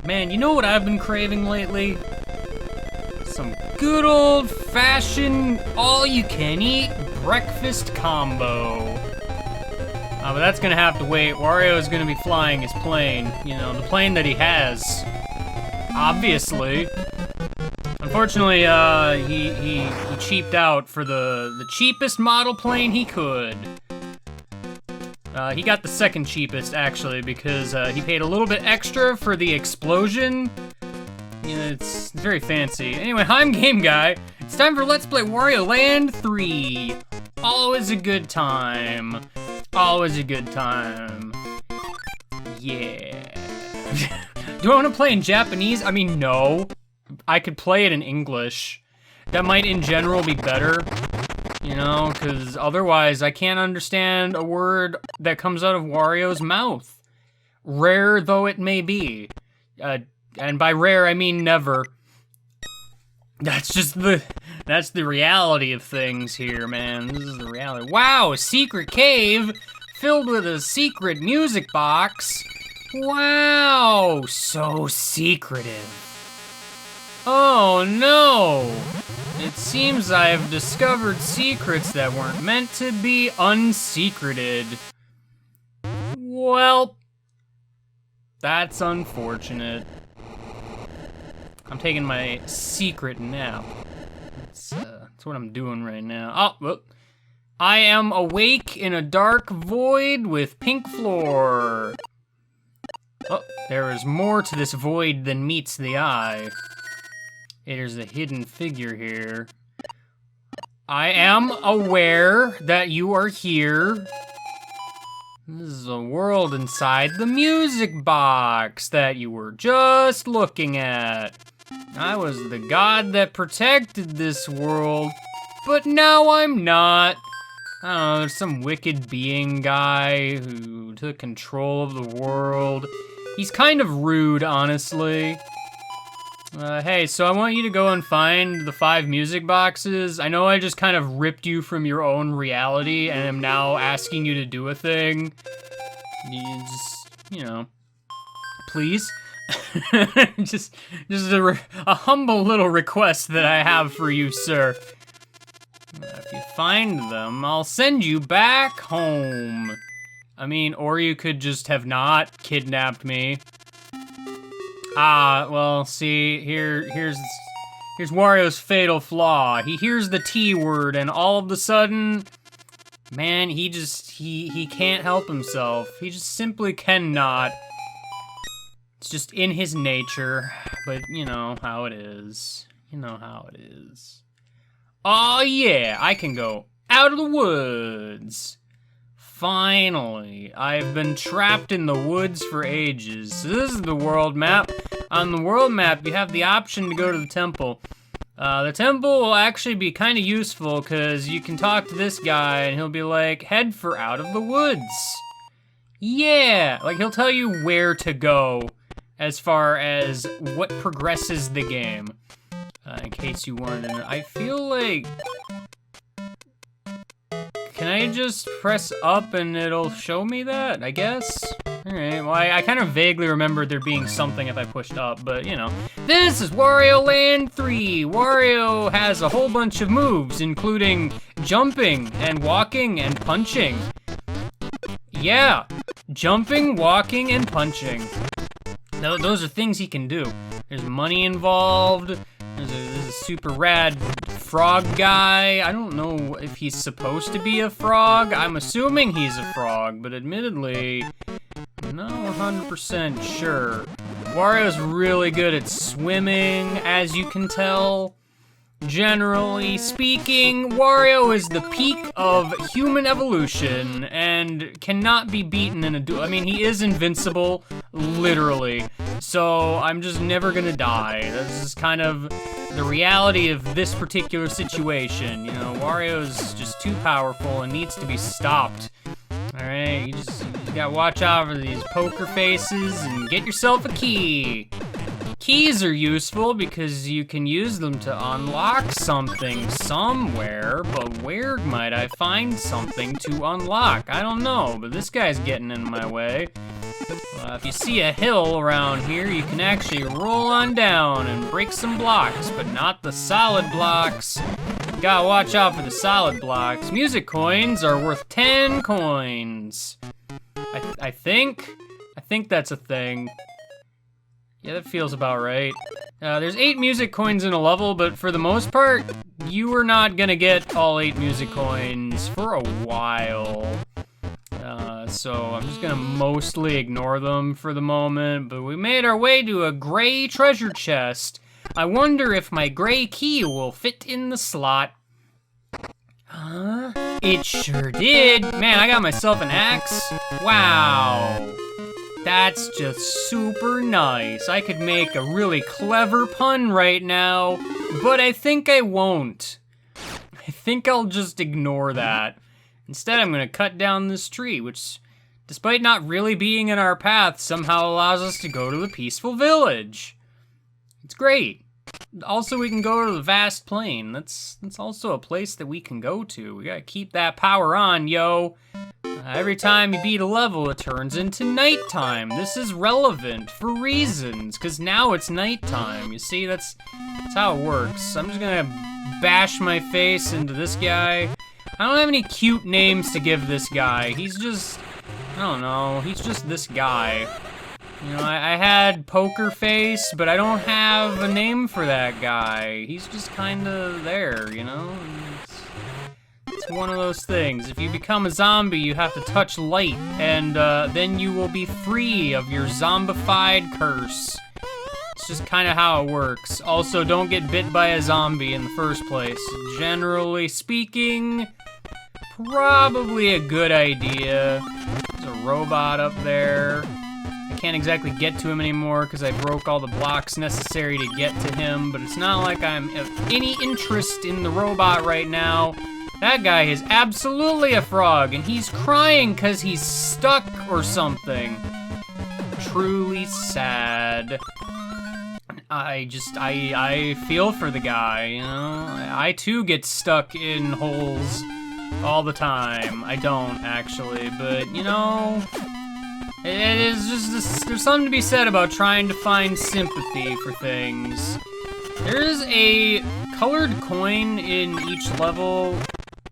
Man, you know what I've been craving lately? Some good old-fashioned, all-you-can-eat breakfast combo. But that's gonna have to wait. Wario is gonna be flying his plane. You know, the plane that he has. Obviously. Unfortunately, he cheaped out for the cheapest model plane he could. He got the second cheapest, actually, because he paid a little bit extra for the explosion. You know, it's very fancy. Anyway, I'm Game Guy. It's time for Let's Play Wario Land 3. Always a good time. Always a good time. Yeah. Do I want to play in Japanese? I mean, no. I could play it in English. That might, in general, be better. You know, because otherwise I can't understand a word that comes out of Wario's mouth. Rare though it may be. And by rare, I mean never. That's the reality of things here, man. This is the reality. Wow, a secret cave filled with a secret music box. Wow, so secretive. Oh no! It seems I have discovered secrets that weren't meant to be unsecreted. Well, that's unfortunate. I'm taking my secret nap. That's what I'm doing right now. Oh, well, I am awake in a dark void with pink floor. Oh, there is more to this void than meets the eye. There's a hidden figure here. I am aware that you are here. This is a world inside the music box that you were just looking at. I was the god that protected this world, but now I'm not. I don't know, some wicked being guy who took control of the world. He's kind of rude, honestly. Hey, so I want you to go and find the 5 music boxes. I know I just kind of ripped you from your own reality and am now asking you to do a thing. You just, you know, please. just a humble little request that I have for you, sir. If you find them, I'll send you back home. I mean, or you could just have not kidnapped me. Well, see, here's Wario's fatal flaw. He hears the T word, and all of a sudden, man, he can't help himself. He just simply cannot. It's just in his nature, but you know how it is. You know how it is. Oh yeah, I can go out of the woods. Finally, I've been trapped in the woods for ages. So this is the world map. On the world map, you have the option to go to the temple. The temple will actually be kind of useful because you can talk to this guy and he'll be like, head for out of the woods. Yeah, like he'll tell you where to go as far as what progresses the game. In case you wanted to know. I feel like... Can I just press up and it'll show me that, I guess? Alright, well, I kind of vaguely remembered there being something if I pushed up, but, you know. This is Wario Land 3! Wario has a whole bunch of moves, including jumping, and walking, and punching. Yeah, jumping, walking, and punching. Those are things he can do. There's money involved, there's a super rad frog guy. I don't know if he's supposed to be a frog. I'm assuming he's a frog, but admittedly, I'm not 100% sure. Wario's really good at swimming, as you can tell. Generally speaking, Wario is the peak of human evolution and cannot be beaten in a duel. I mean, he is invincible, literally. So I'm just never gonna die. This is kind of the reality of this particular situation. You know, Wario's just too powerful and needs to be stopped. Alright, you gotta watch out for these poker faces and get yourself a key. Keys are useful because you can use them to unlock something somewhere, but where might I find something to unlock? I don't know, but this guy's getting in my way. If you see a hill around here, you can actually roll on down and break some blocks, but not the solid blocks. You gotta watch out for the solid blocks. Music coins are worth 10 coins. I think that's a thing. Yeah, that feels about right. There's 8 music coins in a level, but for the most part, you are not gonna get all 8 music coins for a while. So I'm just gonna mostly ignore them for the moment, but we made our way to a gray treasure chest. I wonder if my gray key will fit in the slot. Huh? It sure did. Man, I got myself an axe. Wow. That's just super nice. I could make a really clever pun right now, but I think I won't. I think I'll just ignore that. Instead, I'm gonna cut down this tree, which, despite not really being in our path, somehow allows us to go to the peaceful village. It's great. Also, we can go to the vast plain. That's also a place that we can go to. We gotta keep that power on, yo. Every time you beat a level, it turns into nighttime. This is relevant for reasons, because now it's nighttime. You see, that's how it works. I'm just gonna bash my face into this guy. I don't have any cute names to give this guy. He's just, I don't know, he's just this guy. You know, I had Poker Face, but I don't have a name for that guy. He's just kinda there, you know? It's one of those things. If you become a zombie, you have to touch light, and then you will be free of your zombified curse. It's just kind of how it works. Also, don't get bit by a zombie in the first place. Generally speaking, probably a good idea. There's a robot up there. I can't exactly get to him anymore because I broke all the blocks necessary to get to him, but it's not like I'm of any interest in the robot right now. That guy is absolutely a frog, and he's crying because he's stuck or something. Truly sad. I feel for the guy, you know? I too get stuck in holes all the time. I don't, actually, but, you know, it is just, there's something to be said about trying to find sympathy for things. There's a colored coin in each level.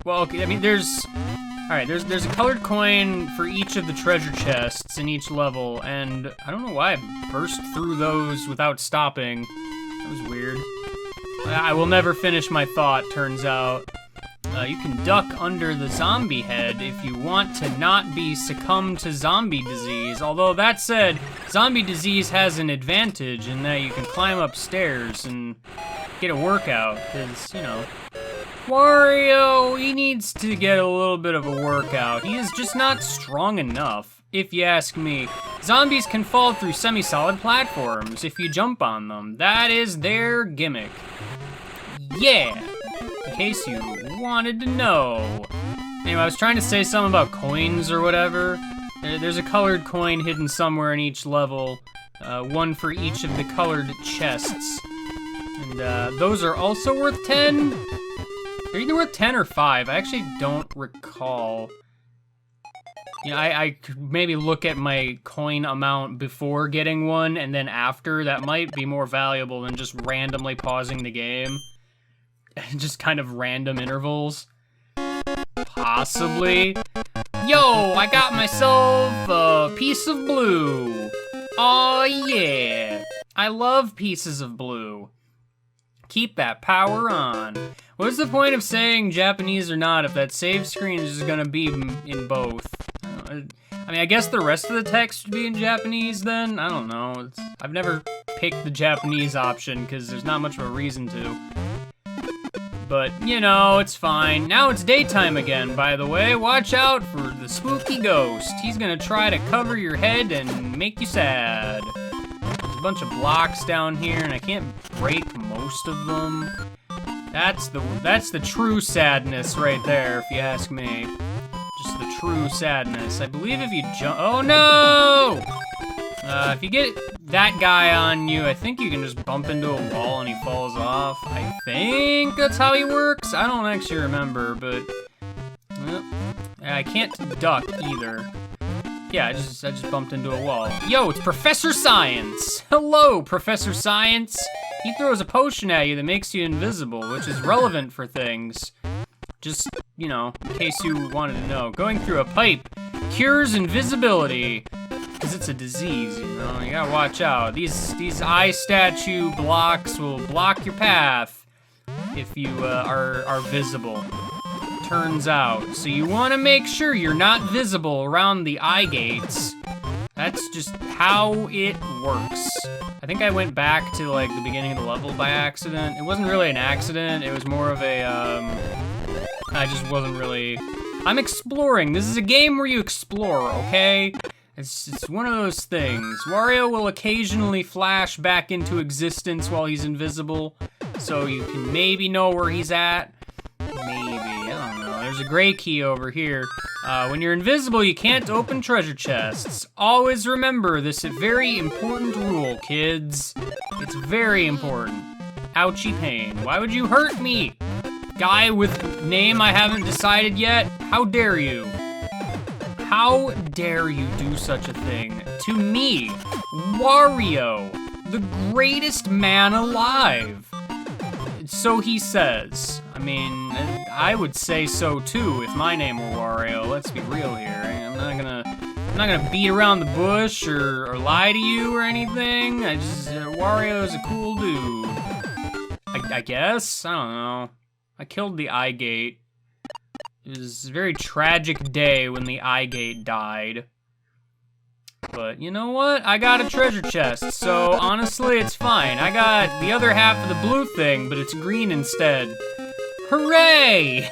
Well, okay, I mean, there's a colored coin for each of the treasure chests in each level, and I don't know why I burst through those without stopping. That was weird. I will never finish my thought, turns out. You can duck under the zombie head if you want to not be succumbed to zombie disease. Although, that said, zombie disease has an advantage in that you can climb upstairs and get a workout, because, you know, Wario, he needs to get a little bit of a workout. He is just not strong enough, if you ask me. Zombies can fall through semi-solid platforms if you jump on them. That is their gimmick. Yeah, in case you wanted to know. Anyway, I was trying to say something about coins or whatever. There's a colored coin hidden somewhere in each level, one for each of the colored chests. And those are also worth 10? They're either worth 10 or 5. I actually don't recall. You know, I could maybe look at my coin amount before getting one, and then after. That might be more valuable than just randomly pausing the game. Just kind of random intervals. Possibly. Yo, I got myself a piece of blue. Aw, yeah. I love pieces of blue. Keep that power on. What's the point of saying Japanese or not if that save screen is just gonna be in both? I mean, I guess the rest of the text should be in Japanese then? I don't know. I've never picked the Japanese option because there's not much of a reason to. But, you know, it's fine. Now it's daytime again, by the way. Watch out for the spooky ghost. He's gonna try to cover your head and make you sad. There's a bunch of blocks down here, and I can't break most of them. That's the true sadness right there, if you ask me. Just the true sadness. I believe if you jump... Oh, no! If you get that guy on you, I think you can just bump into a wall and he falls off. I think that's how he works. I don't actually remember, but... Well, I can't duck either. Yeah, I just bumped into a wall. Yo, it's Professor Science! Hello, Professor Science! He throws a potion at you that makes you invisible, which is relevant for things. Just, you know, in case you wanted to know. Going through a pipe cures invisibility. Because it's a disease, you know? You gotta watch out. These eye statue blocks will block your path if you are visible. Turns out. So you want to make sure you're not visible around the eye gates. That's just how it works. I think I went back to like the beginning of the level by accident. It wasn't really an accident. It was more of a, I just wasn't really... I'm exploring. This is a game where you explore, okay? It's one of those things. Wario will occasionally flash back into existence while he's invisible, so you can maybe know where he's at. Maybe, I don't know. There's a gray key over here. When you're invisible, you can't open treasure chests. Always remember this very important rule, kids. It's very important. Ouchie pain. Why would you hurt me? Guy with name I haven't decided yet? How dare you? How dare you do such a thing to me, Wario, the greatest man alive? So he says. I mean, I would say so too if my name were Wario. Let's be real here. I'm not gonna beat around the bush or lie to you or anything. Wario's a cool dude. I guess. I don't know. I killed the eye gate. It was a very tragic day when the eye gate died. But you know what? I got a treasure chest, so honestly, it's fine. I got the other half of the blue thing, but it's green instead. Hooray!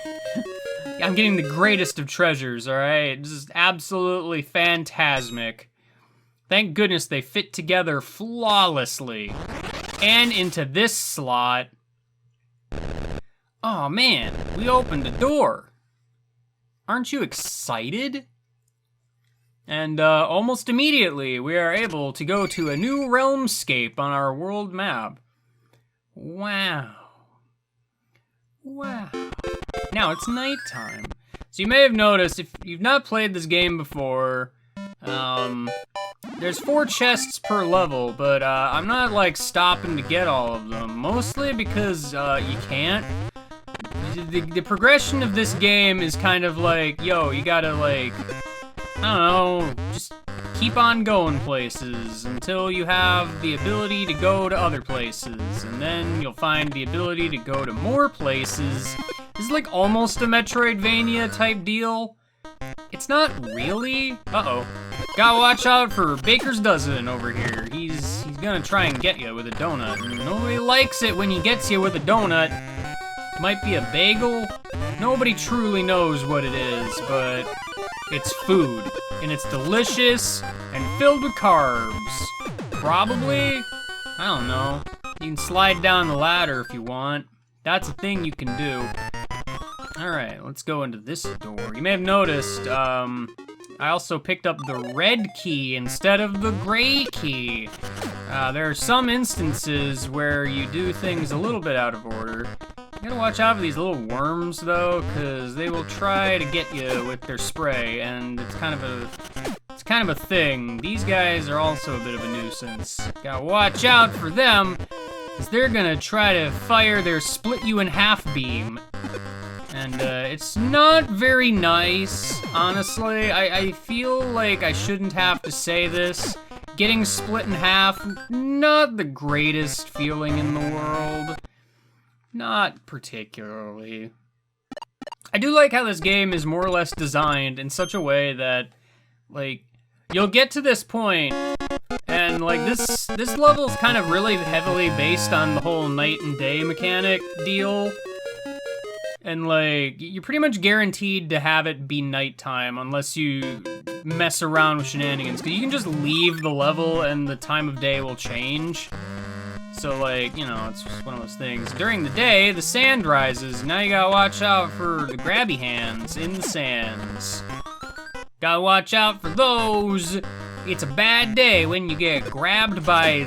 I'm getting the greatest of treasures, alright? This is absolutely phantasmic. Thank goodness they fit together flawlessly. And into this slot. Oh man, we opened a door. Aren't you excited? And almost immediately, we are able to go to a new realmscape on our world map. Wow. Wow. Now it's nighttime. So you may have noticed, if you've not played this game before, there's 4 chests per level, but I'm not like stopping to get all of them. Mostly because you can't. The progression of this game is kind of like, yo, you gotta like, I don't know, just keep on going places until you have the ability to go to other places, and then you'll find the ability to go to more places. This is like almost a Metroidvania type deal. It's not really. Uh-oh. Gotta watch out for Baker's Dozen over here. He's gonna try and get you with a donut. And nobody likes it when he gets you with a donut. Might be a bagel. Nobody truly knows what it is, but it's food. And it's delicious and filled with carbs. Probably? I don't know. You can slide down the ladder if you want. That's a thing you can do. Alright, let's go into this door. You may have noticed, I also picked up the red key instead of the gray key. There are some instances where you do things a little bit out of order. You gotta watch out for these little worms, though, because they will try to get you with their spray, and it's kind of a thing. These guys are also a bit of a nuisance. Gotta watch out for them, because they're gonna try to fire their split you in half beam. And it's not very nice, honestly. I feel like I shouldn't have to say this. Getting split in half, not the greatest feeling in the world. Not particularly. I do like how this game is more or less designed in such a way that, like, you'll get to this point, and like this level's kind of really heavily based on the whole night and day mechanic deal. And like, you're pretty much guaranteed to have it be nighttime unless you mess around with shenanigans, because you can just leave the level and the time of day will change. So like, you know, it's just one of those things. During the day, the sand rises. Now you gotta watch out for the grabby hands in the sands. Gotta watch out for those. It's a bad day when you get grabbed by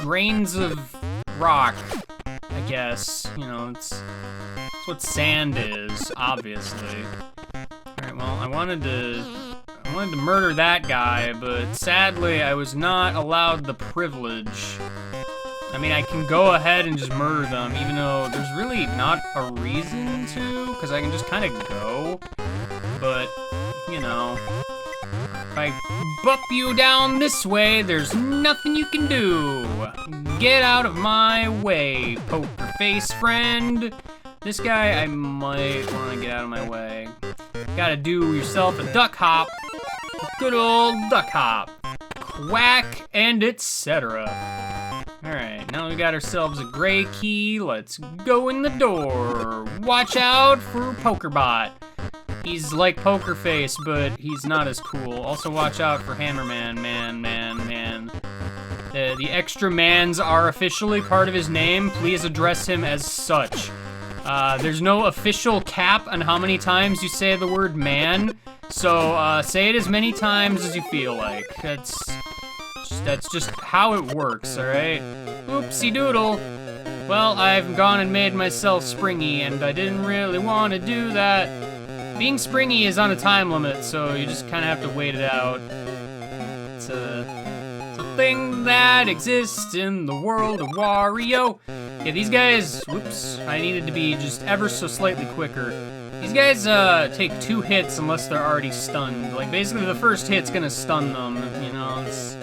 grains of rock, I guess. You know, it's what sand is, obviously. Alright, well, I wanted to wanted to murder that guy, but sadly I was not allowed the privilege. I mean, I can go ahead and just murder them, even though there's really not a reason to, because I can just kind of go. But, you know, if I bup you down this way, there's nothing you can do. Get out of my way, poker face friend. This guy, I might want to get out of my way. Gotta do yourself a duck hop. Good old duck hop. Quack and etc. Alright, now we got ourselves a gray key. Let's go in the door. Watch out for Pokerbot. He's like Poker Face, but he's not as cool. Also watch out for Hammerman, man. The extra mans are officially part of his name. Please address him as such. There's no official cap on how many times you say the word man, so say it as many times as you feel like. That's just how it works, alright? Oopsie doodle. Well, I've gone and made myself springy, and I didn't really want to do that. Being springy is on a time limit, so you just kind of have to wait it out. It's a thing that exists in the world of Wario. Yeah, these guys, whoops, I needed to be just ever so slightly quicker. These guys take 2 hits unless they're already stunned. Like, basically the first hit's gonna stun them, you know, it's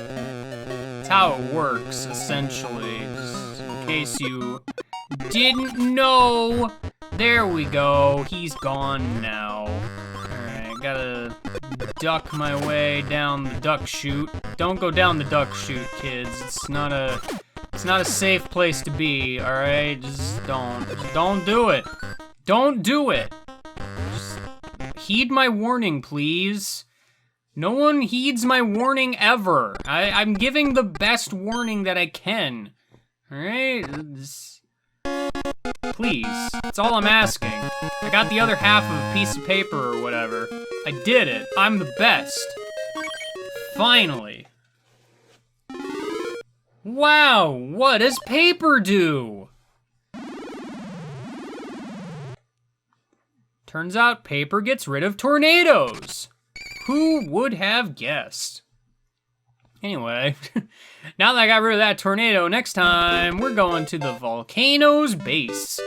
how it works, essentially. Just in case you didn't know. There we go, he's gone now. Alright, gotta duck my way down the duck chute. Don't go down the duck chute, kids. It's not a safe place to be, alright? Just don't do it. Don't do it. Just heed my warning, please. No one heeds my warning ever. I'm giving the best warning that I can. Alright? Please. That's all I'm asking. I got the other half of a piece of paper or whatever. I did it. I'm the best. Finally. Wow, what does paper do? Turns out paper gets rid of tornadoes. Who would have guessed? Anyway, now that I got rid of that tornado, next time we're going to the volcano's base.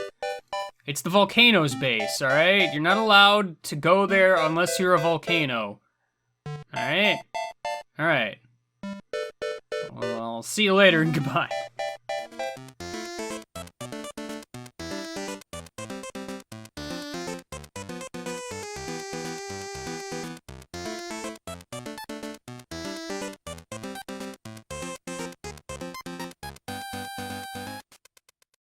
It's the volcano's base, all right? You're not allowed to go there unless you're a volcano. All right? All right. Well, I'll see you later and goodbye.